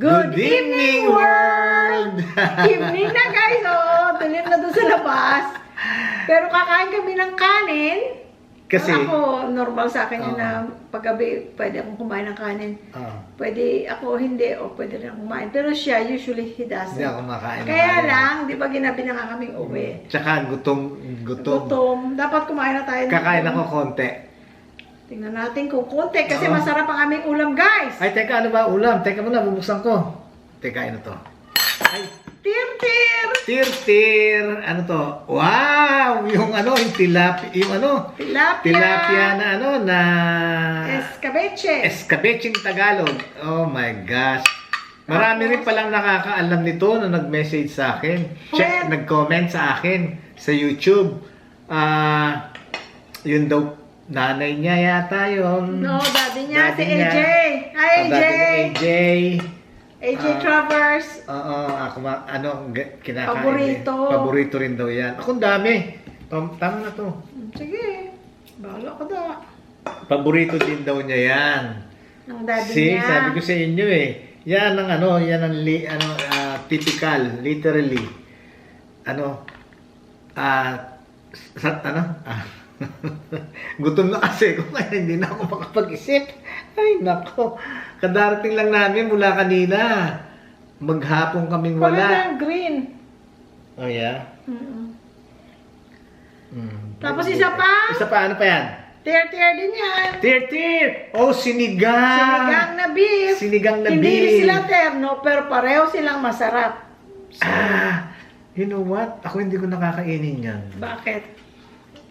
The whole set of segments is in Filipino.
Good evening, world! Evening na guys, tuloy na doon sa labas. Pero kakain kami ng kanin. Kasi, ako, normal sa akin yun na paggabi, pwede akong kumain ng kanin. Pwede ako, hindi, o pwede rin akong kumain. Pero siya, usually, he doesn't. hindi ako makain ng Kaya kanin. lang, di ba ginabi na nga kaming uwi? Tsaka gutom. Dapat kumain na tayo. Kakain ako konti. Tingnan natin kung konti, kasi masarap ang aming ulam, guys. Ay, teka, ano ba ulam? Teka muna, bubuksan ko. Teka, ano to? Ay, Tir-tir! tir-tir! Ano to? Wow! Yung yung tilapia na Escabeche. escabecheng Tagalog. Oh my gosh. Marami rin palang nakakaalam nito na nag-message sa akin. Nag-comment sa akin sa YouTube. Yun daw, nanay niya yata yun. No, daddy niya, si Daddy AJ. niya. Hi, AJ. AJ. AJ Travers. Oo, ako kinakain. Paborito. Paborito rin daw yan. Ako ang dami. Tama na to. Sige, bahala ka daw. Paborito din daw niya yan. Ng daddy See, niya. sabi ko sa inyo yan ang typical, literally. Gutom na kasi ko kaya hindi na ako makapag-isip. Ay, nako. Kadarating lang namin mula kanina. Maghapon kaming wala. Parang green. Oh, yeah? Tapos isa pa? Isa pa, ano pa yan? Tir-tir din yan. Tir-tir! Oh, sinigang! Sinigang na beef. Sinigang na Hindi beef. sila terno, pero pareho silang masarap. You know what? Ako hindi ko nakakainin yan. Bakit?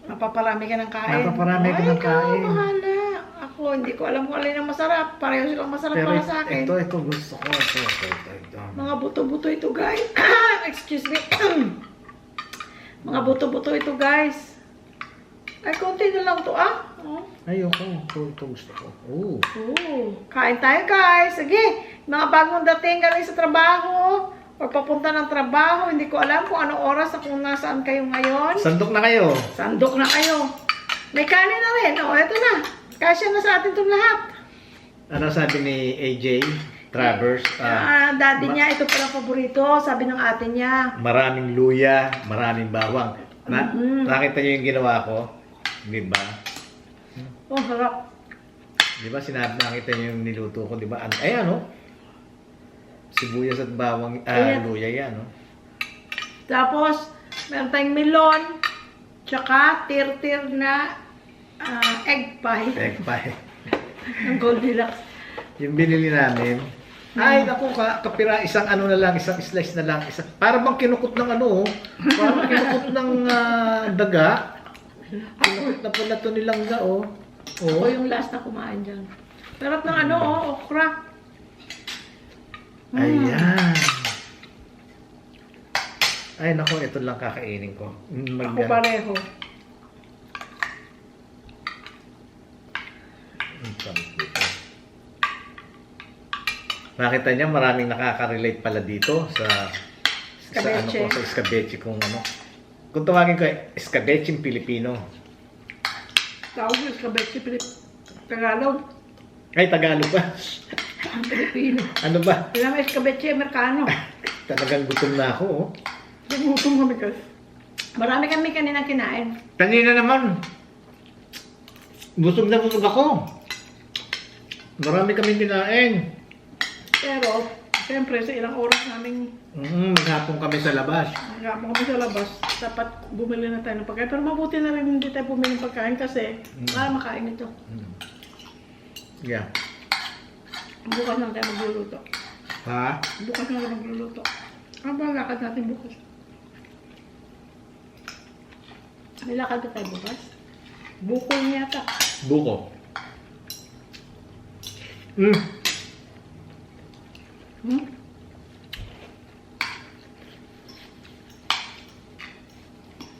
Mapaparami ka ng kain. Mapaparami ka ng kain. Ay, bahala. Ako, hindi ko alam kung alin ang masarap. Pareho silang masarap Pero para sa akin. ito gusto ko. Ito. Mga buto-buto ito, guys. Excuse me. Mga buto-buto ito, guys. Ay, konti na lang to, Ayoko. Ito gusto ko. Oh. Kain tayo, guys. Sige, mga bagong dating galing sa trabaho o papunta ng trabaho. Hindi ko alam kung anong oras at kung nasaan kayo ngayon. Sandok na kayo. Sandok na kayo. May kanin na rin. Eto na. Kasya na sa atin itong lahat. Ano sabi ni AJ Travers? Daddy niya, ito pala paborito. Sabi ng ate niya. Maraming luya, maraming bawang. Nakita niyo yung ginawa ko? Di ba? Oh, harap. Di ba nakita niyo yung niluto ko? Di ba? Sibuyas at bawang, luya yan, no? Tapos, meron tayong melon. Tsaka, tir-tir na egg pie. Egg pie. Ng Goldilocks. Yung binili namin, ay, naku, kapira, isang slice na lang. Para bang kinukot ng parang kinukot ng daga. Kinukot na pala ito nilang Ako yung last na kumain dyan. Sarap ng okra. Ayan. Ay, naku, ito lang kakainin ko. Ako pareho. Nakita niya maraming nakaka-relate pala dito sa Escabeche. sa escabeche kung Kung tawagin ko escabecheng Pilipino. Tawag yung escabeche Tagalog. Ay, Tagalog ba? Ang Pilipino. Ano ba? Ilang escabeche Amerikano. Talagang gutom na ako, Gutom kami guys. Marami kami kanina kinain. Kanina naman. Busog na busog ako. Marami kami kinain. Pero, siyempre, sa ilang oras namin Maghapon kami sa labas. magkapon kami sa labas, dapat bumili na tayo ng pagkain. Pero mabuti na rin hindi tayo bumili ng pagkain kasi para makain ito. Yeah. Bukas lang tayo magluluto. Ha? Bukas na tayo magluluto. Ano ba ang lakad natin bukas? May lakad na tayo bukas? Buko niya yata. Buko.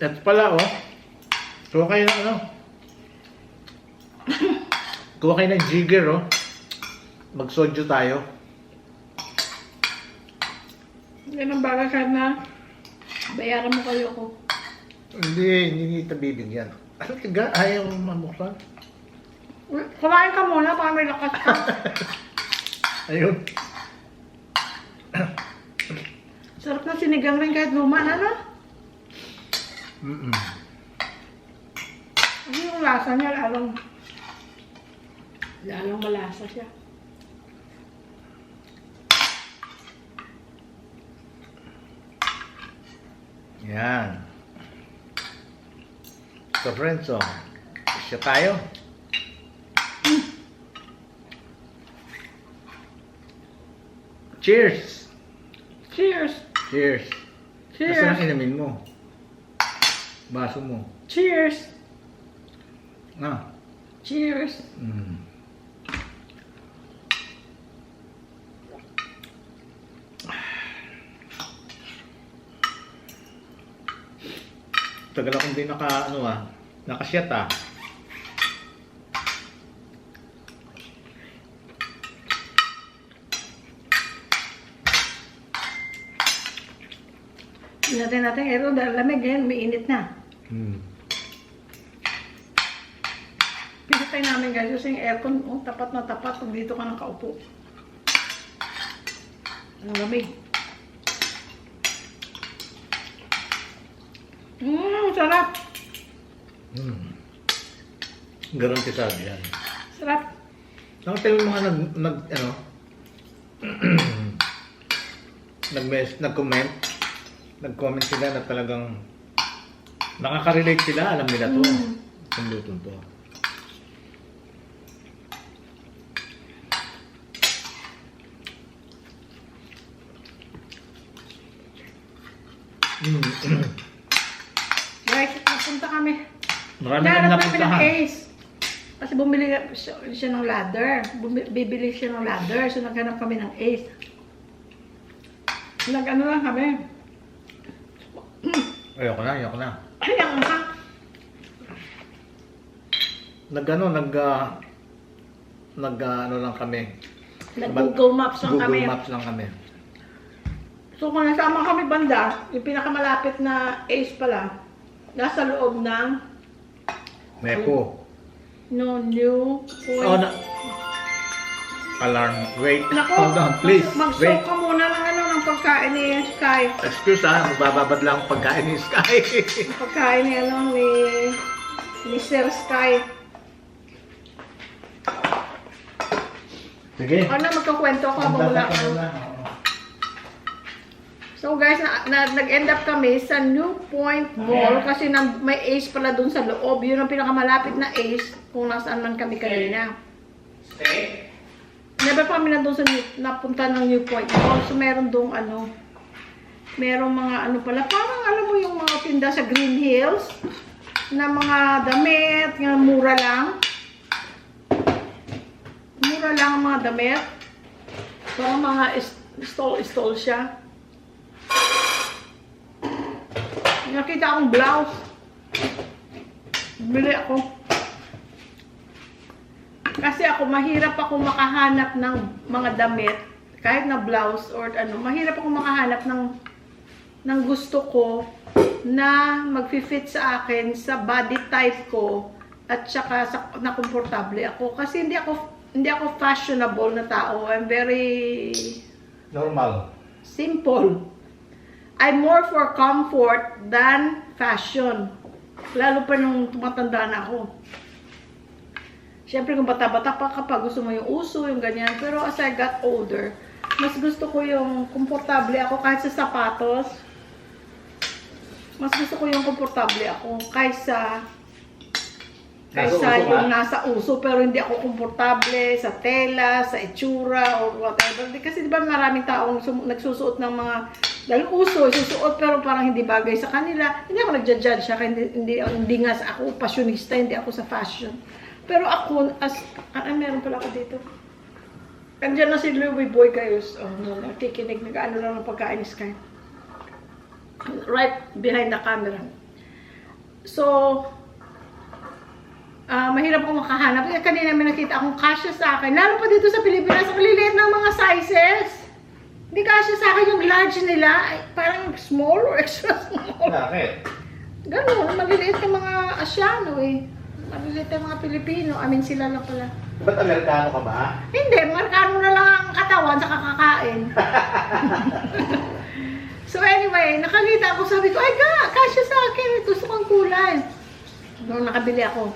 At pala, kuha kayo ng kuha kayo ng jigger, mag-soju tayo. Yan ang bagay kahit na bayaran mo kayo ko. Hindi kita bibigyan. Ano tiga? Ayaw mamuksan? Kumain ka muna para may lakas ka. Ayun. Sarap ng sinigang rin kahit luma na, no? Mm-mm. Ano yung lasa niya, lalong malasa siya. Yan. So friends, oh, siya tayo. Cheers! Cheers! Cheers! Cheers! Nasaan ang inamin mo? Baso mo. Cheers! Ah. Cheers! Mm. Tagal akong di nakasyat ah. Hinatay natin aero dahil lamig ngayon, may init na. Pinatay namin guys, kasi yung aircon, oh, tapat na tapat kung dito ka nakaupo. Ang lamig. Sarap! Garanti sabi yan. Sarap! Nakatayo yung mga nag-comment sila na talagang nakaka-relate sila, alam nila to. Yung lutong to. Guys, napunta kami. Marami kami Nahanap namin ng napuntahan. Ace. Kasi bumili siya ng ladder. Bibili siya ng ladder. So naghanap kami ng Ace. Nag-ano lang kami. Ayoko na. Ayan nga. Ano lang kami. Nag-Google Maps lang kami. Google Maps lang kami. So kung nasama kami banda, yung pinakamalapit na Ace pala, nasa loob ng Mepo. New Point. Oh, alarm. Wait. Nako, Hold on, please. Mag-soak Wait. ka muna ng pagkain ni Sky. Excuse magbababad lang ang pagkain ni Sky. Pagkain ni Sir Sky. Sige. Ano, magkakwento ako habang wala ka. So guys, nag-end up kami sa New Point Mall kasi may Ace pala dun sa loob. Yun ang pinakamalapit na Ace kung nasaan man kami kanina. Never pa kami napunta ng New Point Mall. So meron dong merong mga pala, parang alam mo yung mga tinda sa Green Hills na mga damit, nga mura lang. Mura lang ang mga damit. Parang mga stall siya. Nakita akong blouse. Bili ako. Kasi mahirap ako makahanap ng mga damit, kahit na blouse or mahirap ako makahanap ng gusto ko na mag-fit sa akin, sa body type ko, at saka na komportable ako. Kasi hindi ako fashionable na tao. I'm very Normal. simple. I'm more for comfort than fashion. Lalo pa nung tumatanda na ako. Siyempre kung bata-bata pa kapag gusto mo yung uso, yung ganyan. Pero as I got older, mas gusto ko yung komportable ako kahit sa sapatos. Mas gusto ko yung komportable ako kaysa yung nasa uso pero hindi ako komportable sa tela, sa itsura or whatever. Kasi di ba maraming taong nagsusuot ng mga dahil uso, isusuot pero parang hindi bagay sa kanila. Hindi ako nagja-judge siya, hindi nga ako fashionista, hindi ako sa fashion. Pero ako, meron pala ako dito. Andiyan na si Louie Boy Gayos. Nakikinig, nag-ano lang ng pagkain ni Sky. Right behind the camera. So, mahirap akong makahanap. Kaya kanina may nakita akong kasya sa akin. Lalo pa dito sa Pilipinas, ang liliit ng mga sizes. Hindi kasya sa akin yung large nila. Ay, parang small or extra small. Bakit? Ganun, maliliit yung mga Asyano eh. Maliliit yung mga Pilipino. Sila lang pala. Ba't Amerikano ka ba? Hindi, Markano na lang ang katawan sa kakakain. So anyway, nakakita ako, sabi ko, ay kasya sa akin, gusto kong kulay. Noong nakabili ako.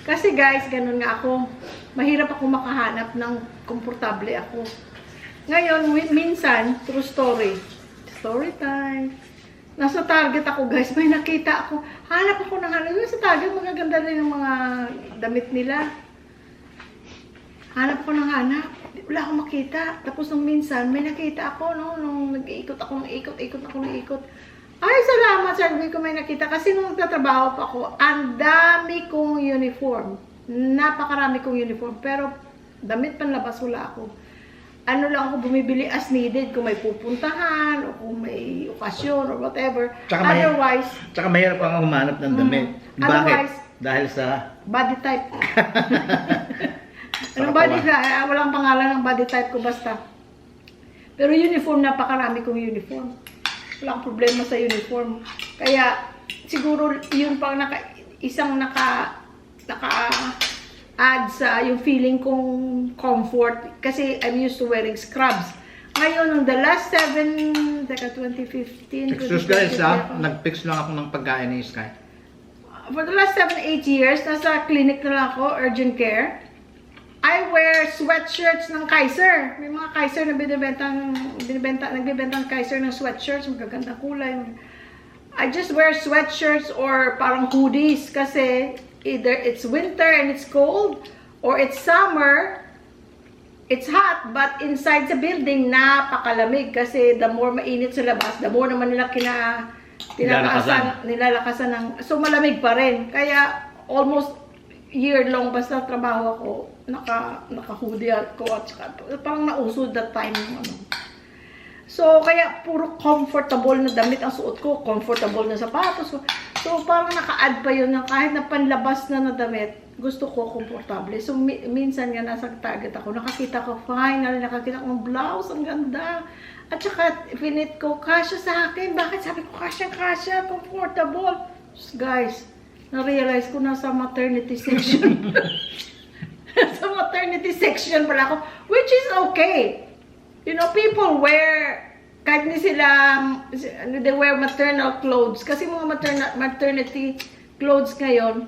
Kasi guys, ganun nga ako. Mahirap ako makahanap ng komportable ako. Ngayon, minsan, true story. Story time. Nasa Target ako guys, may nakita ako. Hanap ako ng hanap. Sa Target, magaganda rin ang mga damit nila. Hanap ko ng hanap. Wala akong makita. Tapos nung minsan, may nakita ako, no? Nung nag-iikot ako, ikot. Ay, salamat, sabi ko may nakita. Kasi nung nagtatrabaho pa ako, ang dami kong uniform. Napakarami kong uniform. Pero, damit panlabas, wala ako. Ano lang ako bumibili as needed. Kung may pupuntahan, o kung may okasyon, or whatever. Otherwise, Tsaka mahirap kang humanap ng damit. Bakit? Otherwise, Dahil sa... body type. Anong body type? Walang pangalan ng body type ko basta. Pero uniform, napakarami kong uniform. Walang problema sa uniform. Kaya, siguro, yun pang naka-add sa yung feeling kong comfort. Kasi I'm used to wearing scrubs. Ngayon, nung the last 2015... Excuse guys nag-fix lang ako ng pagkain ni Sky. For the last 7-8 years, nasa clinic na lang ako, urgent care. I wear sweatshirts ng Kaiser. May mga Kaiser na nagbibenta ng Kaiser ng sweatshirts, magagandang kulay. I just wear sweatshirts or parang hoodies kasi either it's winter and it's cold or it's summer, it's hot, but inside the building, napakalamig kasi the more mainit sa labas, the more naman nila nilalakasan ng, so malamig pa rin. Kaya almost year long basta trabaho ako, naka-hoodie ako at saka, parang nausod that time. So, kaya puro comfortable na damit ang suot ko, comfortable na sapatos ko. So, parang naka-add pa yun na kahit na panlabas na damit, gusto ko komportable. So, minsan nga nasa Target ako, nakakita ko, finally, nakakita ko ng blouse, ang ganda. At saka, pinit ko, kasya sa akin. Bakit sabi ko, kasya, comfortable. Guys, na-realize ko nasa maternity section. Sa maternity section pala ako, which is okay. You know, people wear, kahit hindi sila, they wear maternal clothes. Kasi mga maternity clothes ngayon,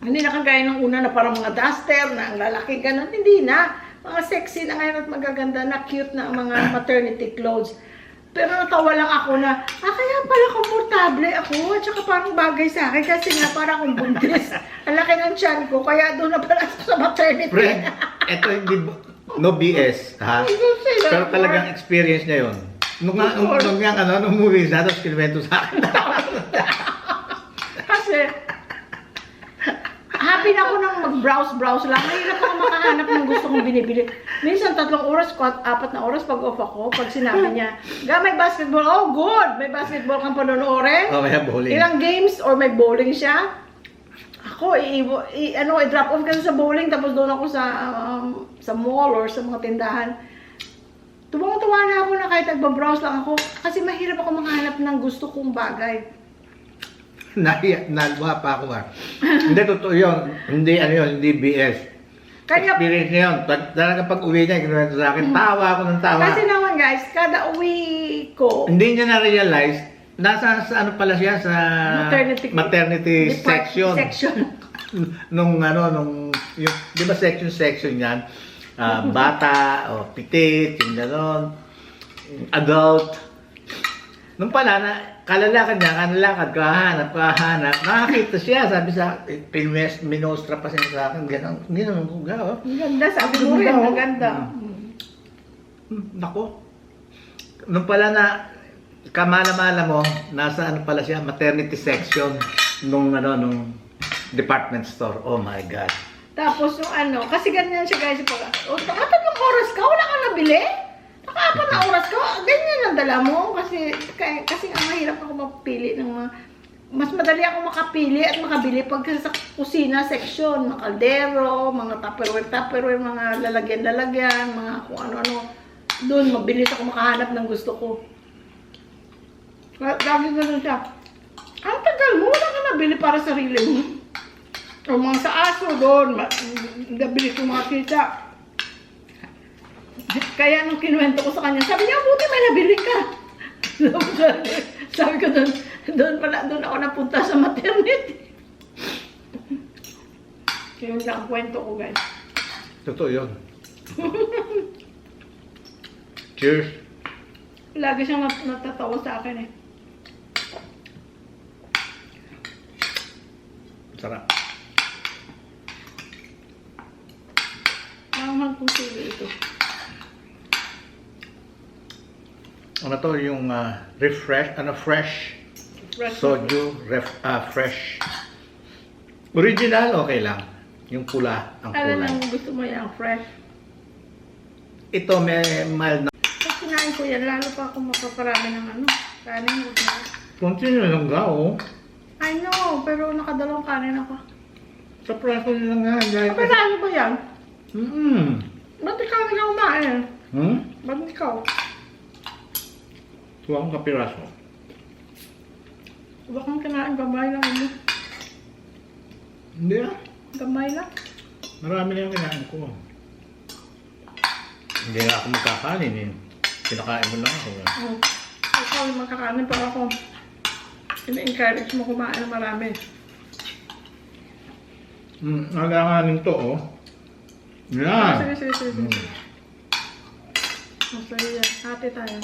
hindi na kagaya ng una na parang mga duster, na ang lalaki, ganun. Hindi na. Mga sexy na ngayon at magaganda na, cute na mga maternity clothes. Pero natawa lang ako na, kaya pala komportable ako, at saka parang bagay sa akin kasi nga parang akong buntis. Ang laki ng tiyan ko, kaya doon na pala sa maternity. Friend, eto hindi, no BS, ha? Pero talagang experience niya yun. Nung movie na, tapos kinuwento sa akin. Kasi, happy na ako nang mag-browse lang. Mahirap ako makahanap ng gusto kong binibili. Minsan 3 oras, 4 na oras pag off ako. Pag sinabi niya, may basketball. Oh, good! May basketball kang panonoorin. Oh, may bowling. Ilang games or may bowling siya. Ako, i-drop off kasi sa bowling. Tapos doon ako sa mall or sa mga tindahan. Tuwang-tuwa na ako na kahit nagbabrowse lang ako. Kasi mahirap ako makahanap ng gusto kong bagay. Nalwa pa ako Hindi totoo yun. Hindi BS. Kaya, experience niya yun. Talaga pag uwi niya, kinuwento sa akin, tawa ako ng tawa. kasi naman guys, kada uwi ko, Hindi niya na-realize, nasa sa ano pala siya, sa maternity section. nung yung, di ba section yan? Bata, o pitit, yung gano'n, adult. Nung pala, kalalakad niya, kahanap, nakakita siya, sabi sa, minostra pa siya sa akin, gano'n, oh. ang ganda, sabi mo rin, ang ganda. Nako. Nung pala na, kamala-mala mo, nasa ano pala siya, maternity section, nung department store. Oh my God. Tapos yung kasi ganyan siya guys, naka-3 oras ka, wala kang nabili? Naka-4 na oras ka, ganyan ang dala mo. Kasi ang mahirap ako mapili ng mga, mas madali ako makapili at makabili pag sa kusina section, mga kaldero, mga tupperware, mga lalagyan, mga kung ano-ano. Doon, mabilis ako makahanap ng gusto ko. Lagi ganun siya. Ang tagal mo, wala ka nabili para sa sarili mo. O mga sa aso doon, nabili ko mga kita. Kaya nung kinuwento ko sa kanya, sabi niya, buti may nabili ka. Sabi ko doon ako napunta sa maternity. Yun lang ang kwento ko, guys. Totoo yun. Cheers. Lagi siyang natatawa sa akin eh. Sarap. Mahal kong sili ito. Ano to yung fresh Fresh soju, fresh. Original, okay lang. Yung pula, ang Alam kulay. mo, gusto mo yan, fresh. Ito may mild na. Pag kinain ko yan, lalo pa ako mapaparami ng kanin. Kunti na lang ga, oh. I know, pero nakadalawang kanin ako. Sa praso na lang nga, guys. Kapiralo ba yan? Ba't ikaw hindi ka kumain? Ba't ikaw? Ito akong kapiraso. Huwag kang kinain, gamay lang ano. Hindi ah. Gamay lang. Marami na yung kinain ko. Hindi nga ako magkakanin eh. Kinakain mo lang ako. Oh. Ikaw yung magkakanin para ako. Ina-encourage mo kumain ng marami. Nalanganin to oh. Yan. Sige. Masaya yan. Hati tayo.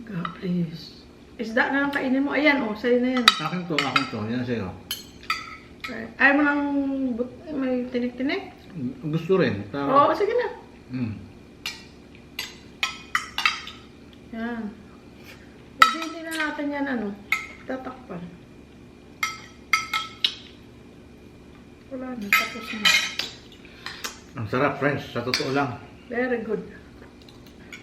God please. Isda na lang kainin mo. Ayan sa'yo na yan. Akin to. Yan sa'yo. Okay. Ayaw mo lang may tinik-tinik? Gusto rin. Oo, sige na. Yan. Hindi na natin yan tatakpan. Wala na, tapos na. Ang sarap friends, sa totoo lang. Very good.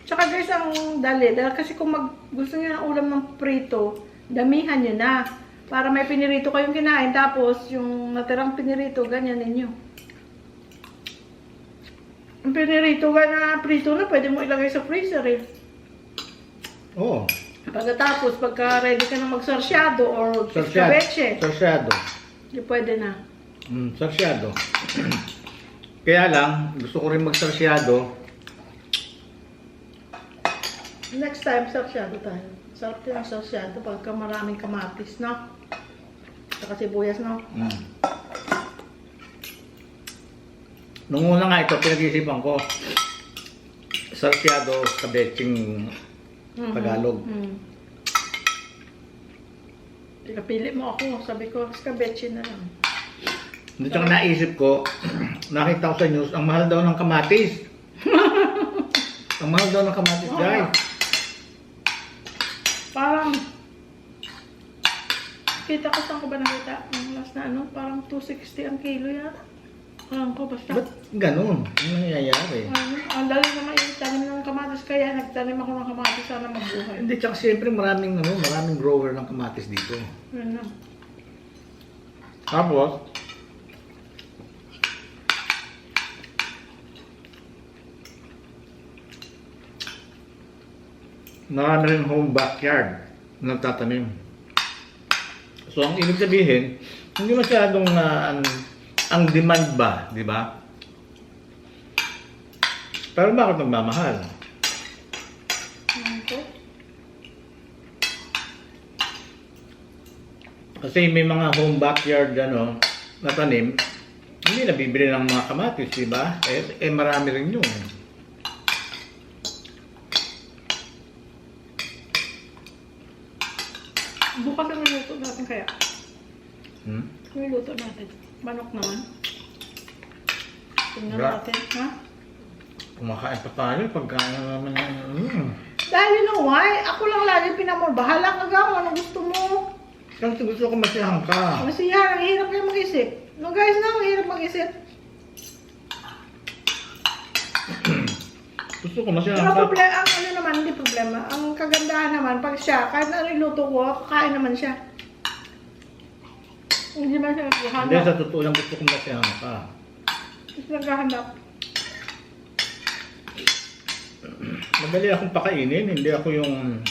Tsaka guys, ang dahil kasi kung gusto niyo ng ulam ng prito, damihan niyo na. Para may pinirito kayong kinain, tapos yung natirang pinirito, ganyan ninyo. Ang pinirito na prito na, pwede mo ilagay sa freezer eh. Oo. Pagkatapos, pagka ready ka na magsarsyado or escabeche, Sarsyado. di pwede na. Sarsyado. Kaya lang, gusto ko rin magsarsyado. Next time, sarsyado tayo. Sarap din ang sarsyado pagka maraming kamatis, no? Saka sibuyas, no? Nung una nga ito, pinag-iisipan ko. Sarsyado, kabetsing Tagalog. Pinapili mo ako. Sabi ko, escabeche na lang. Hindi tsaka naisip ko, nakita ko sa news, ang mahal daw ng kamatis. Ang mahal daw ng kamatis, guys. Parang, kita ko saan ko ba nakita? Ang last na parang 260 ang kilo yata. Alam ko, basta. Ba't ganun? Ano nangyayari? Ang dali naman yung tanim ng kamatis, kaya nagtanim ako ng kamatis, sana mabuhay. Hindi, tsaka siyempre maraming grower ng kamatis dito. Yun na. Tapos, marami rin home backyard na nagtatanim. So, ang ibig sabihin, hindi masyadong ang demand ba, di ba? Pero bakit nagmamahal? Okay. Kasi may mga home backyard na tanim, hindi nabibili ng mga kamatis, di ba? Marami rin yun. Bukas ang niluto natin kaya. Niluto natin. Manok naman. Tingnan natin, ha? Kumakain pa tayo pagkain naman Dahil you know why? Ako lang lagi pinamor. Bahala ka gaw. Anong gusto mo? Kasi gusto ko masiyahan ka. Masiyahan. Ang hirap kayo mag-isip. No guys, ang hirap mag-isip. Gusto ko masiyahan Pero ka. problema, ang naman, hindi problema. Ang kagandahan naman, pag siya, kahit na niluto ko, kakain naman siya. Hindi man siya Hindi, naghahanap. sa totoo lang gusto ko masiyahan ka. Hindi naghahanap. Madali akong pakainin, hindi ako yung...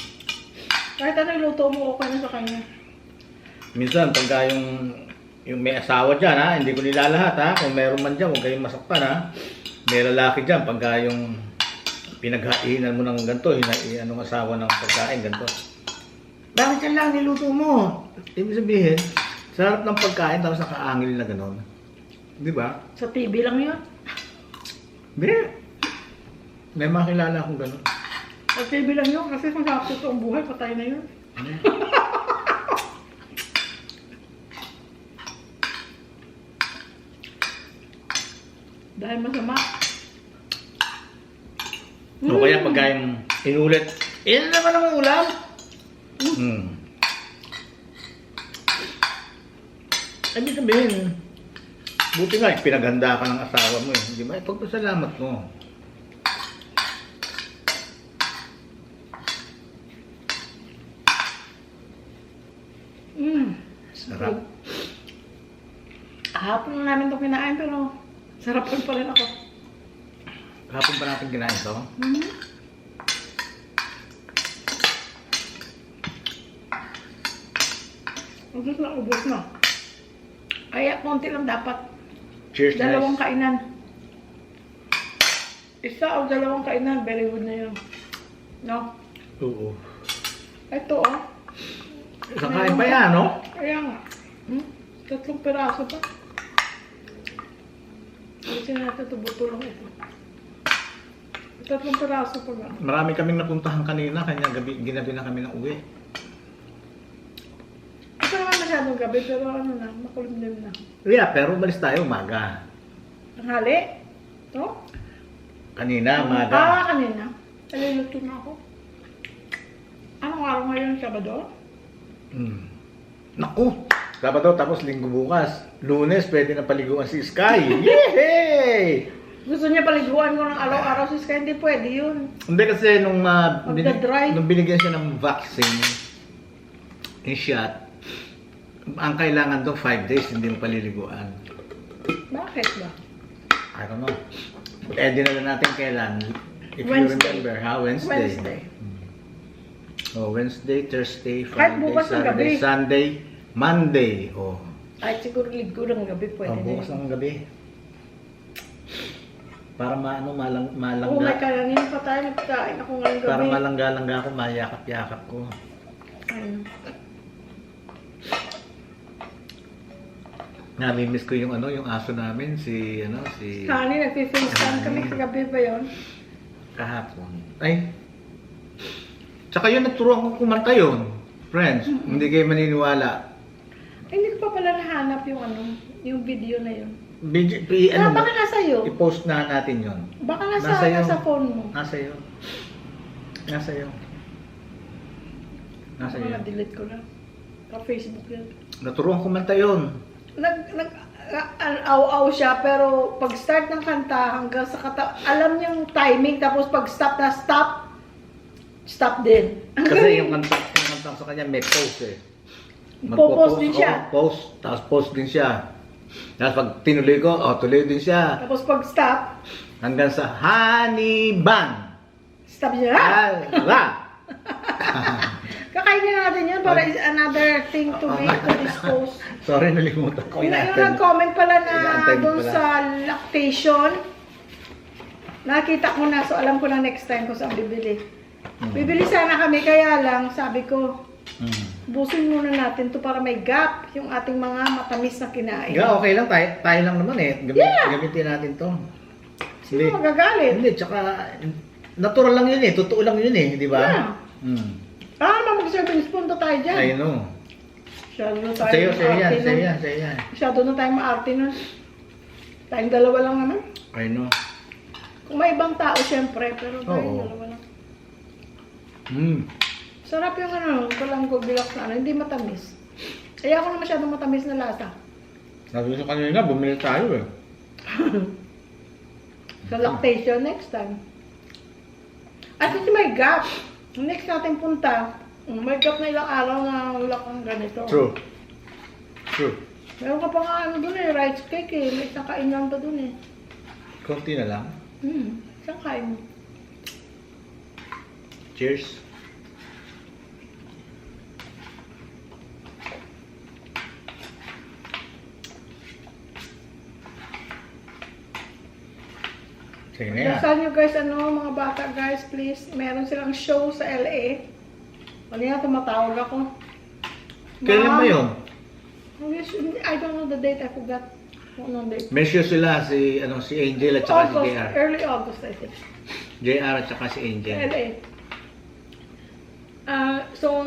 Kahit ano niluto mo, okay na sa kanya. Minsan, pagka yung may asawa dyan, ha, hindi ko nilalahat, ha. Kung meron man dyan, huwag kayong masaktan, ha. May lalaki dyan, pagka yung pinaghainan mo ng ganito, anong asawa ng pagkain, ganito. Bakit yan lang niluto mo? Ibig sabihin, sa harap ng pagkain, tapos nakaangil na gano'n. Di ba? Sa TV lang yun. Hindi. May makilala akong gano'n. Sa TV lang yun kasi kung sa totoong buhay, patay na yun. Dahil masama. O kaya pagka yung inulit, ilan naman ang ulam? Ibig sabihin, buti nga, pinaghanda ka ng asawa mo eh. Di ba? Ipagpasalamat mo. Sarap. Hapon na namin ito kinain pero sarap pa rin ako. Hapon pa natin kinain ito. Ubus na, ubus na. Kaya konti lang dapat. Cheers, Dalawang guys. kainan. Isa o dalawang kainan, very good na yun. No? Oo. Ito oh. Isang kain pa yan, no? Kaya nga. 3 piraso pa. Kasi natin ito, buto lang ito. 3 piraso pa ba? Marami kaming napuntahan kanina, kanya ginabi na kami ng uwi. Ito naman masyadong gabi, pero ano na, makulimlim na. Yeah, pero umalis tayo umaga. Tanghali? No? Kanina, umaga. Kanina. Naluluto na ako. Anong araw ngayon? Sabado? Naku! Sabado tapos linggo bukas. Lunes, pwede na paliguan si Sky. Yehey! Gusto niya paliguan ko ng araw-araw si Sky, hindi pwede yun. Hindi kasi nung Magda-dry. binigyan siya ng vaccine, yung shot, ang kailangan doon 5 days, hindi mo paliliguan. Bakit ba? I don't know. Dinala natin kailan? If you Wednesday. remember, ha? Wednesday. Oh, Wednesday, Thursday, Kahit Friday, bukas ng Saturday, gabi. Sunday, Monday. Oh, Ay, siguro linggo ng gabi pwede na bukas yun. ng gabi. Para Oo, may malangga. kalanin pa tayo, nagkain ako ngayong gabi. Para malangga-langga ako, mayakap-yakap ko. Ayun. Nami-miss ko yung yung aso namin, si Kani, nagpi-FaceTime kami kagabi ba yun? kahapon. Ay. Tsaka yun, nagturuan ko kumanta yun. Friends, hindi kayo maniniwala. Ay, hindi ko pa pala nahanap yung yung video na yun. Ano, Baka nasa iyo. i-post na natin yun. Baka Nasa iyo. nasa phone mo. Nasa iyo. Nasa iyo. Nasa Baka iyo. na-delete ko na. Sa Facebook yun. Naturuan kumanta yun. Aw-aw siya, pero pag start ng kanta hanggang sa alam niyang timing, tapos pag stop na stop din. Kasi yung kanta sa kanya may pause eh. Post din siya. Post, tapos post din siya. Tapos pag tinuloy ko, tuloy din siya. Tapos pag stop, Hanggang sa Honey Bun. stop siya. Ra! Kakainin natin yun para is another thing to dispose. Sorry, nalimutan ko. Yung nag-comment pala na Inaantay mo doon pala. sa lactation. Nakita ko na, so alam ko na next time kung saan bibili. Bibili sana kami, kaya lang, sabi ko, busin muna natin to para may gap yung ating mga matamis na kinain. Okay lang, tayo lang naman eh. Gamitin natin to. Sino magagalit? Hindi, tsaka natural lang yun eh. Totoo lang yun eh, di ba? Yeah. Mag-serving spoon to tayo dyan. I know. Masyado na tayo Sa'yo maarte nun. yan. Masyado na tayo maarte nun. Tayong dalawa lang naman. I know. Kung may ibang tao, syempre, pero tayong Oo. dalawa lang. Mm. Sarap yung kalanggo bilak na hindi matamis. Kaya ako na masyadong matamis na lasa. Sabi ko kanina, bumili tayo eh. Sa lactation next time. At kasi may gap. Next natin punta, may gap na ilang araw na wala kang ganito. True. Meron ka pa nga dun eh, rice cake eh. May isang kain lang pa dun eh. Konti na lang. Isang kain. Cheers. Sige na yan. Dasal nyo guys, mga bata guys, please. Meron silang show sa LA. Kanina tumatawag ako. Kailan ba yun? I don't know the date, I forgot. No date. May show sila si Angel at saka si August, JR. early August I think. JR at saka si Angel. LA. So,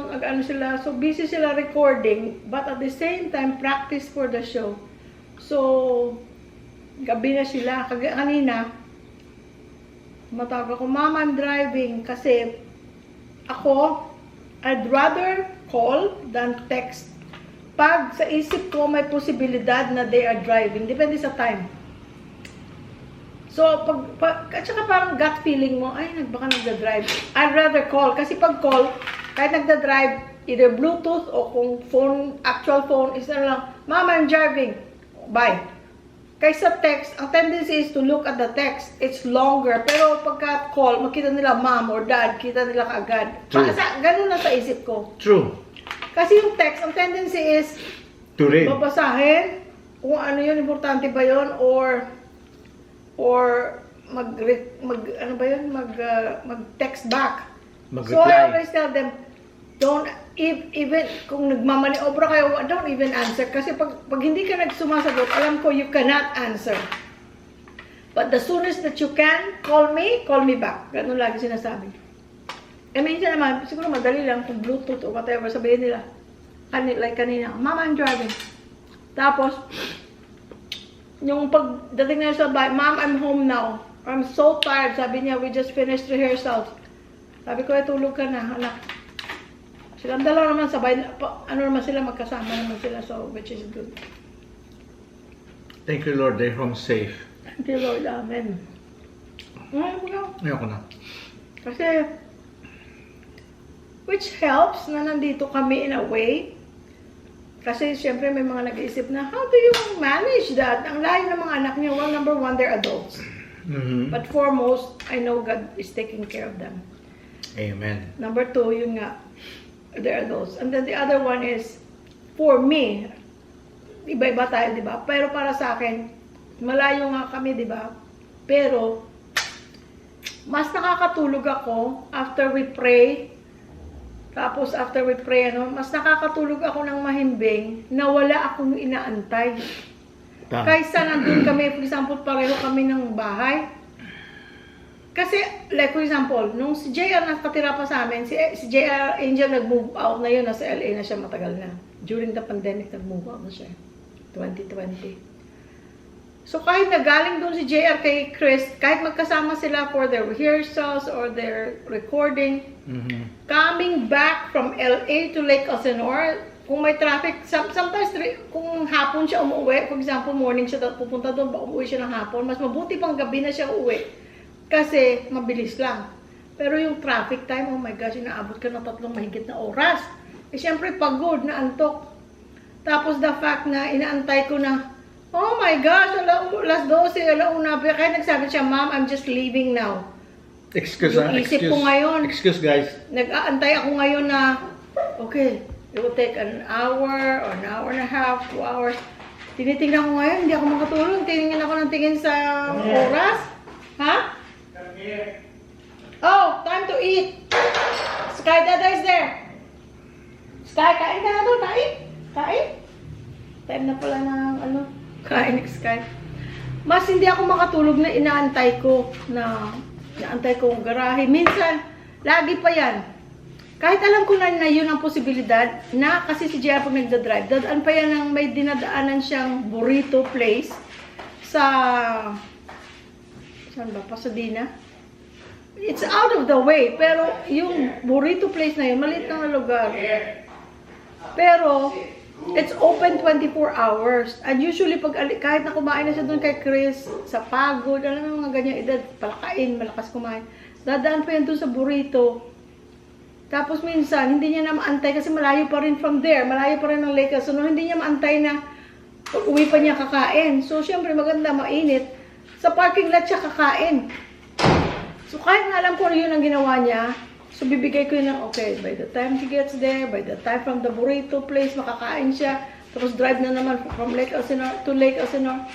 so busy sila recording, but at the same time, practice for the show. So, gabi na sila. Kanina, matawag ako, Mom, I'm driving. Kasi, I'd rather call than text. Pag sa isip ko may posibilidad na they are driving, depende sa time. So, at saka parang gut feeling mo, ay, baka nagda-drive. I'd rather call. Kasi pag call, kahit nagda-drive, either Bluetooth o kung actual phone, is lang, Mom, I'm driving. Bye. Kaysa text, ang tendency is to look at the text. It's longer. Pero pagka call, makita nila mom or dad, kita nila kaagad. Ganun na sa isip ko. True. Kasi yung text, ang tendency is To read. babasahin kung ano yun, importante ba yun, or mag-text back. So I always tell them, don't even kung nagmamaniobra kayo, don't even answer. Kasi pag hindi ka nagsumasagot, alam ko you cannot answer. But the soonest that you can, call me back. Ganun lagi sinasabi. Minsan naman, siguro madali lang kung Bluetooth o whatever, sabihin nila. Like kanina, Mom, I'm driving. Tapos, yung pagdating na sa bahay, Mom, I'm home now. I'm so tired. Sabi niya, we just finished rehearsals. Sabi ko, tulog ka na, anak. Silang dalawa naman sabay, naman sila, magkasama naman sila, so which is good. Thank you, Lord, they're home safe. Thank you, Lord. Amen. Ayoko na. Kasi, which helps na nandito kami in a way. Kasi, syempre, may mga nag-iisip na, how do you manage that? Ang layo ng mga anak niyo, well, number one, they're adults. Mm-hmm. But foremost, I know God is taking care of them. Amen. Number two, yun nga, they're adults. And then the other one is, for me, iba-iba tayo, di ba? Pero para sa akin, malayo nga kami, di ba? Pero, mas nakakatulog ako after we pray. Tapos, after we pray, mas nakakatulog ako ng mahimbing na wala akong inaantay. Kaysa nandun kami, for example, pareho kami ng bahay. Kasi, like for example, nung si JR nakatira pa sa amin, si JR Angel nag-move out na yun, nasa LA na siya matagal na. During the pandemic, nag-move out na siya. 2020. So, kahit nagaling doon si JR kay Chris, kahit magkasama sila for their rehearsals or their recording, coming back from LA to Lake Elsinore, kung may traffic, sometimes kung hapon siya umuwi, for example, morning siya pupunta doon, umuwi siya ng hapon, mas mabuti pang gabi na siya uuwi. Kasi mabilis lang. Pero yung traffic time, oh my gosh, inaabot ka ng 3 mahigit na oras. Siyempre pagod, na antok. Tapos the fact na inaantay ko na, oh my gosh, alas 12, alauna. Kaya nagsabi siya, Mom, I'm just leaving now. Excuse, isip ko ngayon. Excuse, guys. Nag-aantay ako ngayon na, okay, it will take an hour or an hour and a half, 2 hours. Tinitingnan ko ngayon, hindi ako makatulog. Tingin ako ng tingin sa oras. Ha? Oh, time to eat. Sky, Dada is there. Sky, kain ka na doon. Kain. Time na pala ng kain ni Sky. Mas hindi ako makatulog na inaantay ko ang garahe. Minsan, lagi pa yan. Kahit alam ko na yun ang posibilidad, na kasi si JR pag nagda-drive, dadaan pa yan ng may dinadaanan siyang burrito place sa, saan ba? Pasadena? It's out of the way, pero yung burrito place na yun, maliit na lugar. Pero, it's open 24 hours. And usually, kahit na kumain na siya doon kay Chris, sa pagod, alam mo mga ganyang edad, palakain, malakas kumain. Dadaan pa yan doon sa burrito. Tapos minsan, hindi niya na maantay kasi malayo pa rin from there. Malayo pa rin ng Lake Elsinore. Hindi niya maantay na uwi pa niya kakain. So, syempre, maganda, mainit. Sa parking lot siya kakain. So, kahit na alam ko na yun ang ginawa niya, so, bibigay ko yun ng, okay, by the time he gets there, by the time from the burrito place, makakain siya. Tapos, drive na naman from Lake Elsinore to Lake Elsinore.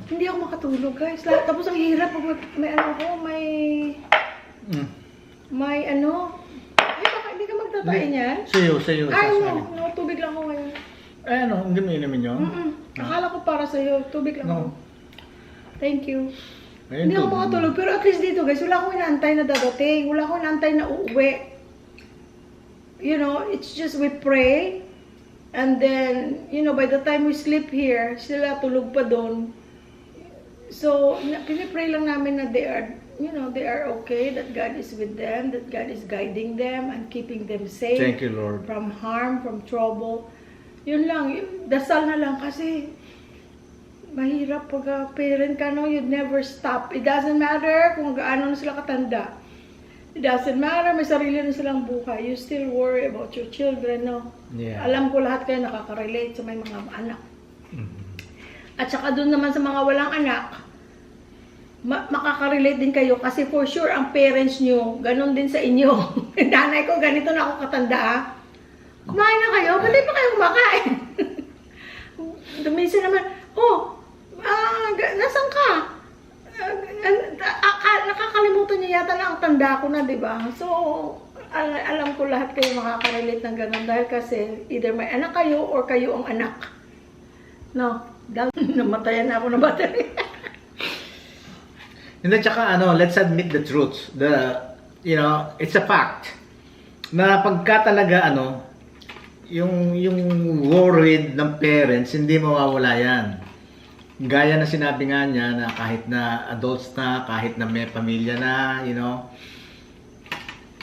Hindi ako makatulog, guys. Tapos ang hirap pag may ano ko, may ano. Ay, baka hindi ka magtatae niyan? Sa'yo. Ay, no, tubig lang ako ngayon. Ay, ano, hindi mo inumin yun? Akala ko para sa'yo, tubig lang ako. No. Thank you. Ayun, Hindi ako tubig. makatulog, pero at least dito, guys, wala akong inaantay na dadating. Wala akong inaantay na uuwi. You know, it's just we pray. And then, you know, by the time we sleep here, sila tulog pa doon. So, pinipray lang namin na they are, you know, they are okay, that God is with them, that God is guiding them and keeping them safe. Thank you, Lord. From harm, from trouble. Yun lang, dasal na lang kasi mahirap pag parent ka, no, you'd never stop. It doesn't matter kung gaano na sila katanda. It doesn't matter, may sarili na silang buhay. You still worry about your children, no? Yeah. Alam ko lahat kayo nakaka-relate sa may mga anak. At saka doon naman sa mga walang anak, makaka-relate din kayo kasi for sure ang parents nyo, ganun din sa inyo. Nanay ko, ganito na ako katanda, ah. Kumain na kayo? Ba't di pa kayo kumakain? Minsan naman, nasan ka? Nakakalimutan niya yata na ang tanda ko na, di ba? So, alam ko lahat kayo makaka-relate ng ganun dahil kasi either may anak kayo or kayo ang anak. No? Dahil namatayan na ako ng battery. Hindi, tsaka ano, let's admit the truth. You know, it's a fact. Na pagka talaga, ano, yung worried ng parents, hindi mawawala yan. Gaya na sinabi nga niya na kahit na adults na, kahit na may pamilya na, you know,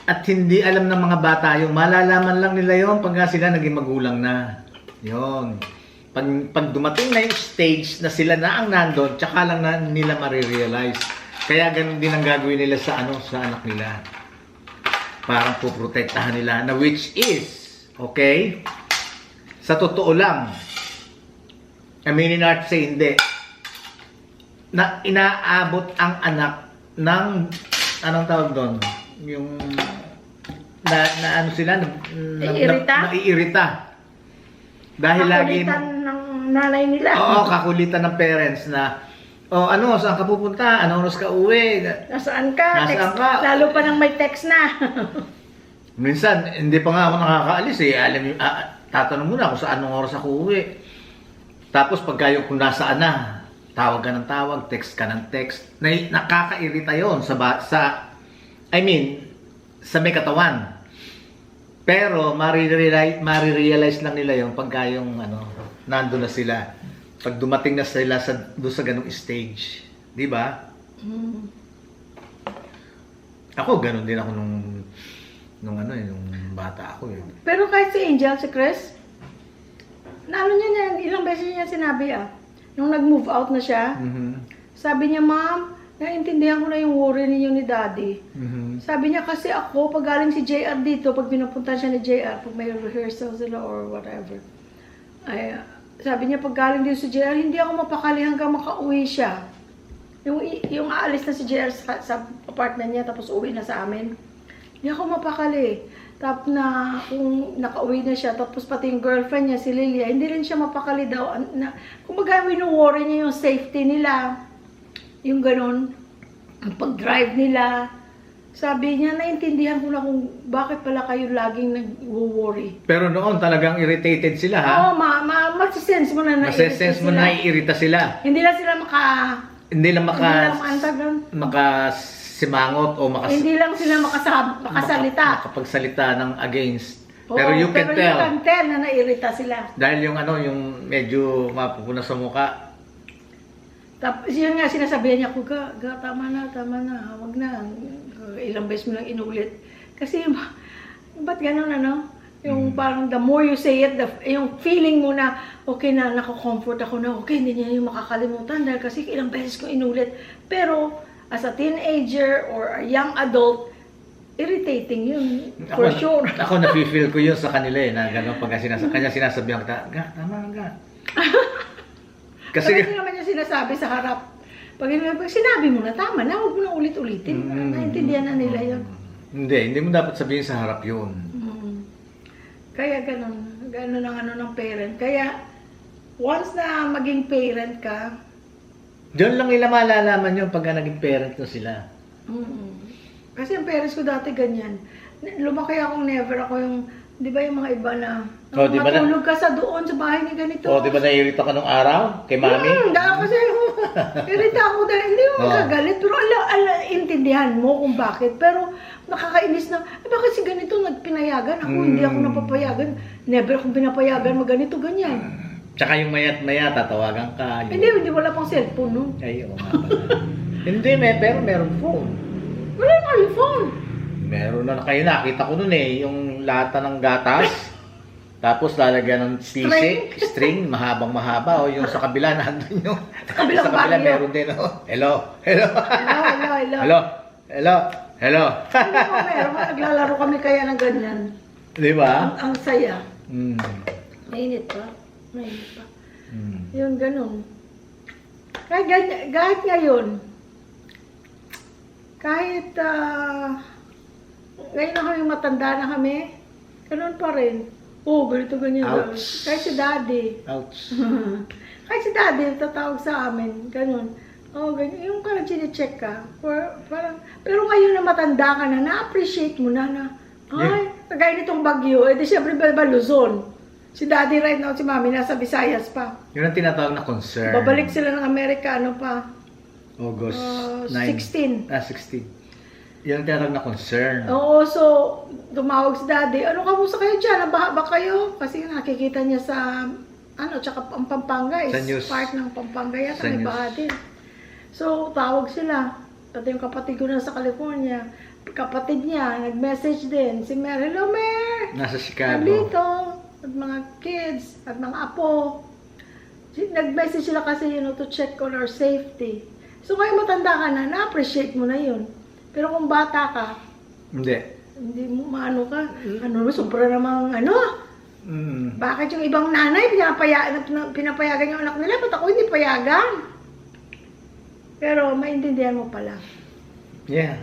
at hindi alam ng mga bata yung malalaman lang nila yon pag sila naging magulang na. Yon. Pag dumating na yung stage na sila na ang nandun, tsaka lang na nila marirealize. Kaya ganun din ang gagawin nila sa sa anak nila. Parang puprotektahan nila na which is, okay? Sa totoo lang, aminin natin sa hindi, na inaabot ang anak ng, anong tawag doon? Yung, na ano sila, naiirita. Dahil lagi, kakulitan ng nanay nila. oo, kakulitan ng parents na, ano, saan ka pupunta? Anong oras ka uwi? Nasaan ka? Nasaan Text, ka? lalo pa nang may text na. Minsan, hindi pa nga ako nakakaalis eh. Tatanong mo na kung saan anong oras ako uwi. Tapos pagka kung nasaan na, tawag ka ng tawag, text ka ng text. Nakakairita yon sa may katawan. Pero marirealize lang nila yung pagka nandun na sila. Pag dumating na sila doon sa ganung stage. Di ba? Ako, ganun din ako nung bata ako eh. Pero kahit si Angel, si Chris, ilang beses niya sinabi nung nag-move out na siya, sabi niya, Ma'am, naiintindihan ko na yung worry ninyo ni Daddy. Sabi niya kasi ako, pag galing si JR dito, pag pinupunta siya ni JR, pag may rehearsal sila or whatever, sabi niya, pag galing dito si JR, hindi ako mapakali hanggang makauwi siya. Yung aalis na si JR sa apartment niya, tapos uwi na sa amin. Hindi ako mapakali. Tapos na, kung nakauwi na siya, tapos pati yung girlfriend niya, si Lilia, hindi rin siya mapakali daw. Kung baga, wino-worry niya yung safety nila. Yung ganun, ang pag-drive nila. Sabi niya, naintindihan ko na kung bakit pala kayo laging nag-worry. Pero noon talagang irritated sila, ha? Oo, masisense mo na Masisense mo na naiirita sila. Hindi lang sila makasimangot o hindi lang sila makasalita. Makapagsalita ng against. Pero you can you can tell na nairita sila. Dahil yung yung medyo mapupuna sa mukha. Tapos yun nga, sinasabihan niya ko, tama na, wag na. Ilang beses mo lang inulit. Kasi, ba't ganun, Yung parang the more you say it, yung feeling mo na, okay na, nako-comfort ako na, okay, hindi niya yung makakalimutan dahil kasi ilang beses ko inulit. Pero, as a teenager or a young adult, irritating yun, for sure. Ako nafe-feel ko yun sa kanila na gano'n pag kanya sinasabihan kita, tama nga. Kasi hindi naman niya sinasabi sa harap. Pag sinabi mo na, tama na, huwag mo na ulit-ulitin. Naintindihan na nila yun. Hindi mo dapat sabihin sa harap yun. Kaya ganun ang ng parent. Kaya, once na maging parent ka, Diyan lang nila malalaman yun pagka naging parent na sila. Mm. Kasi ang parents ko dati ganyan. Lumaki akong never ako yung, di ba yung mga iba na, Oh, di ba na- matulog ka sa doon sa bahay ni ganito. O, di ba naiirita ka nung araw? Kay mami? Dahil kasi, irita ako dahil hindi mo Oh. magagalit, pero intindihan mo kung bakit. Pero nakakainis na, bakit si ganito nagpinayagan? Ako hindi ako napapayagan. Never akong pinapayagan ganito, ganyan. Tsaka yung mayat-maya, tatawagan ka. Yung... Hindi wala pang cellphone nun. Ay, oo nga pala. Hindi, pero meron phone. Wala na yung phone. Meron na kayo, nakita ko nun eh, yung lata ng gatas. Tapos lalagyan ng string, mahabang-mahaba. O yung sa kabila, nandun yung... Sa kabilang kabila, bagyo. meron din. Oh. Hello. Hello. Hello. Hello. Hindi ko meron. Naglalaro kami kaya ng ganyan. Di ba? Ang saya. Mm. Mainit pa. Mainit pa. Mm. Yung ganun. Kahit ngayon, kahit ngayon na kami matanda na kami, ganun pa rin. Oh, ganito ganyan. Ouch. Kahit si daddy. Ouch. Kahit si daddy, tatawag sa amin. Ganun. Oh, ganyan. Yung parang chinecheck ka. Pero ngayon na matanda ka na, na-appreciate mo na. Ay, kagaya nitong bagyo. Eh, di syempre ba Luzon. Si daddy right now, si mami, nasa Visayas pa. Yun ang tinatawag na concern. Babalik sila ng Amerika, ano pa? August 9. 16. 16. Yun ang tinatawag na concern. Oo, so, tumawag si daddy. Ano kamusta kayo dyan? Nabaha ba kayo? Kasi nakikita niya sa, tsaka ang Pampanga is Sa news. part ng Pampanga yata, Sa may news. baha din. So, tawag sila. Pati yung kapatid ko na sa California. Kapatid niya, nag-message din. Si Mary, hello Mer! Nasa Chicago. Nandito. At mga kids, at mga apo. Nag-message sila kasi, to check on our safety. So, ngayon matanda ka na, na-appreciate mo na yun. Pero kung bata ka, hindi mo maano ka. Sobra namang Mm. bakit yung ibang nanay pinapayagan yung anak nila, ba't ako hindi payagan? Pero maintindihan mo pala. Yeah.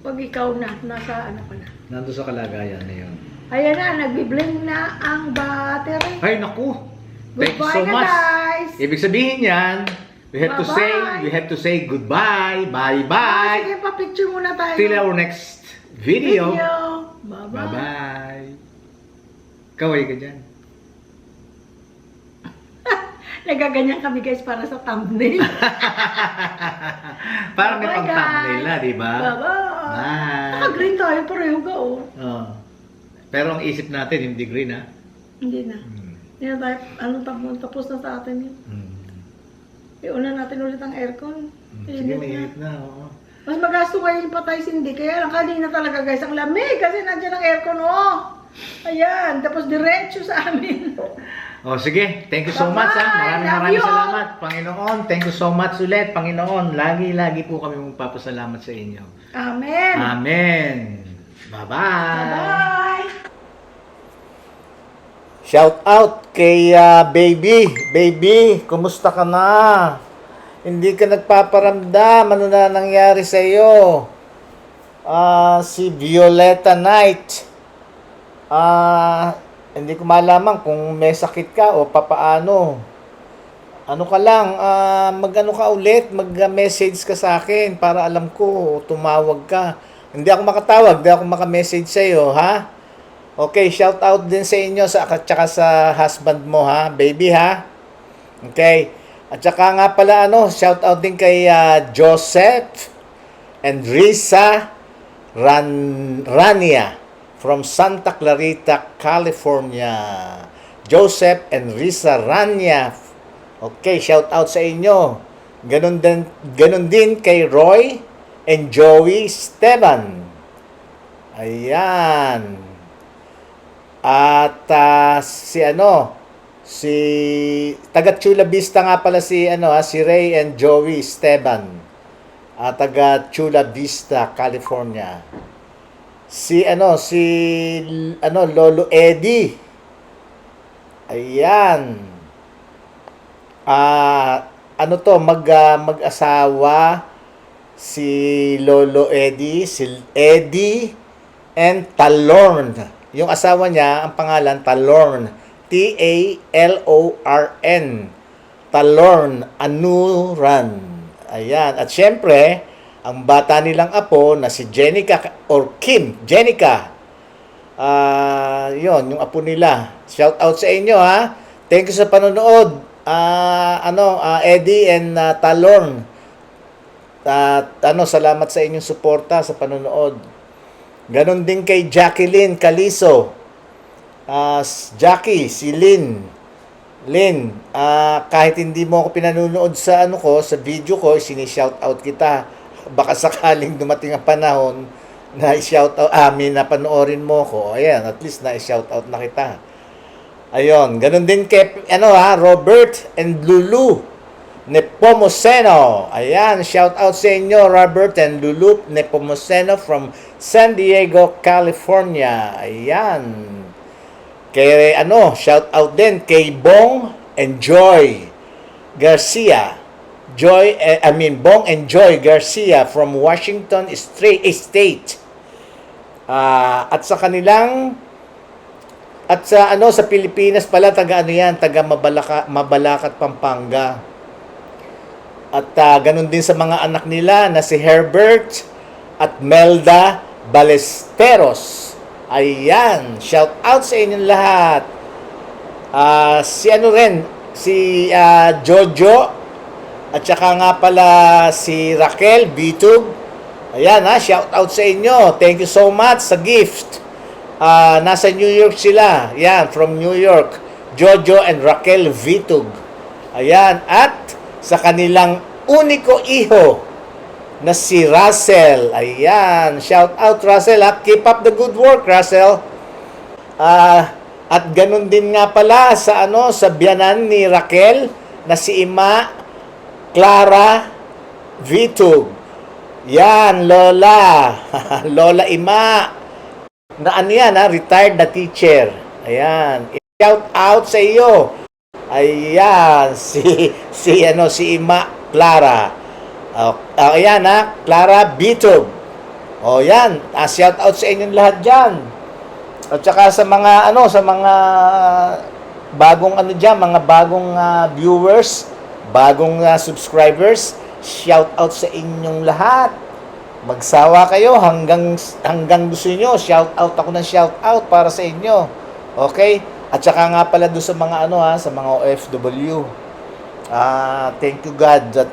Pag ikaw nasa ka na. Nando sa kalagayan na yun. Ayan na, nagbi-blink na ang battery. Ay, naku! Thank you Goodbye so na, much. guys! Ibig sabihin yan, we have to say goodbye. Bye-bye. Sige, pa-picture muna tayo. Till our next video. Bye-bye. Bye-bye. Kaway ka dyan. Nagaganyan kami guys para sa thumbnail. Parang may Bye, pang-thumbnail guys. na, di ba? Bye-bye. Bye. Naka-green tayo pareho ka, oh. Oh. Pero ang isip natin, hindi green, ha? Hindi na. Hindi na tayo, tapos na sa atin yun. Iuna natin ulit ang aircon. Sige, Init na. mainit na. Oo. Mas magasto kayo yung patay sindi. Kaya lang kanina talaga guys, ang lamig kasi nandiyan ang aircon, oh. Ayan, tapos diretso sa amin. Oh, sige. Thank you so Bye-bye. much, ha? Love Maraming you all. salamat, Panginoon. Thank you so much ulit, Panginoon. Lagi-lagi po kami magpapasalamat sa inyo. Amen. Amen. Bye-bye. Bye. Shout out kay Baby. Baby, kumusta ka na? Hindi ka nagpaparamdam. Ano na nangyari sa iyo? Si Violeta Knight. Hindi ko malaman kung may sakit ka o papaano. Ano ka lang, mag-ano ka ulit, mag-message ka sa akin para alam ko, tumawag ka. Hindi ako makatawag, hindi ako maka-message sa iyo, ha? Okay, shout out din sa inyo at saka sa husband mo, ha? Baby, ha? Okay. At saka nga pala, shout out din kay Joseph and Risa Rania from Santa Clarita, California. Joseph and Risa Rania. Okay, shout out sa inyo. Ganun din kay Roy and Joey Esteban. Ayan. At si taga Chula Vista nga pala si Ray and Joey Esteban. Taga Chula Vista, California. Si Lolo Eddie. Ayan. Mag-asawa si Lolo Eddie, si Eddie and Talorn. Yung asawa niya, ang pangalan Talorn. Talorn. Talorn Anuran. Ayan. At syempre, ang bata nilang apo na si Jenica or Kim. Jenica. Yon, yung apo nila. Shout out sa inyo ha. Thank you sa panonood. Eddie and Talorn. Salamat sa inyong suporta sa panonood. Ganon din kay Jacqueline Caliso. Jackie, si Lynn. Lynn, kahit hindi mo ako pinanunood sa sa video ko, sini-shout out kita. Baka sakaling dumating ang panahon na i-shout out, napanoorin mo ko. Ayan, at least na-shout out na kita. Ayun, ganun din kay Robert and Lulu Nepomuceno. Ayan, shout out sa inyo, Robert and Lulu Nepomuceno from San Diego, California. Ayan. Kay shout out din kay Bong and Joy Garcia. Bong and Joy Garcia from Washington State. At sa Pilipinas pala, taga Mabalacat, Pampanga. At ganun din sa mga anak nila na si Herbert at Melda Ballesteros. Ayan, shout out sa inyong lahat. Si Jojo at saka nga pala si Raquel Bitug. Ayan shout out sa inyo. Thank you so much sa gift. Nasa New York sila. Ayan, from New York. Jojo and Raquel Vitug. Ayan, at sa kanilang uniko iho na si Russell. Ayan, shout out Russell. Keep up the good work, Russell. At ganun din nga pala sa biyanan ni Raquel na si Ima Clara Vitug. Yan, Lola. Lola Ima. Na retired na teacher. Ayan, shout out sa iyo. Ayan, si Ima Clara. Ayan Clara Bitog. Yan, shout out sa inyong lahat diyan. At saka sa mga bagong mga bagong viewers, bagong subscribers, shout out sa inyong lahat. Magsawa kayo hanggang gusto niyo, shout out ako ng shout out para sa inyo. Okay? At saka nga pala doon sa mga sa mga OFW. Thank you God that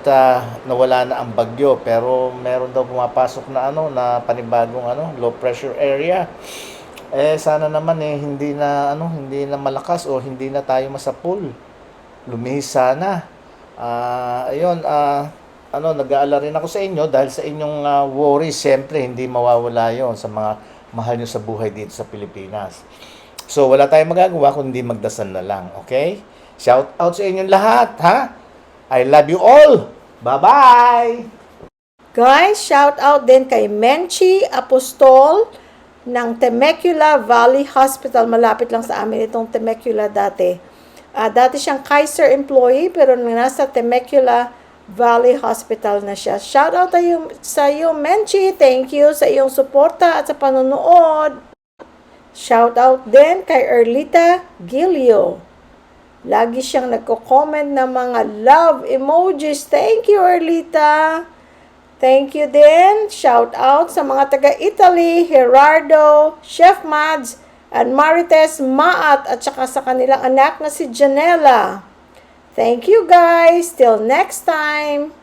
nawala na ang bagyo, pero meron daw pumapasok na na panibagong low pressure area. Sana naman hindi na malakas o hindi na tayo masapul. Lumihis sana. Ayun, nag-aalala rin ako sa inyo dahil sa inyong worries, siyempre hindi mawawala 'yon sa mga mahal nyo sa buhay dito sa Pilipinas. So wala tayong magagawa kundi magdasal na lang, okay? Shout out sa inyong lahat, ha? I love you all. Bye-bye! Guys, shout out din kay Menchi Apostol ng Temecula Valley Hospital. Malapit lang sa amin itong Temecula dati. Dati siyang Kaiser employee pero nasa Temecula Valley Hospital na siya. Shout out sa iyo, Menchi. Thank you sa iyong suporta at sa panonood. Shout out din kay Erlita Gilio. Lagi siyang nagko-comment ng mga love emojis. Thank you, Erlita. Thank you din. Shout out sa mga taga-Italy, Gerardo, Chef Mads, and Marites Maat, at saka sa kanilang anak na si Janela. Thank you, guys. Till next time.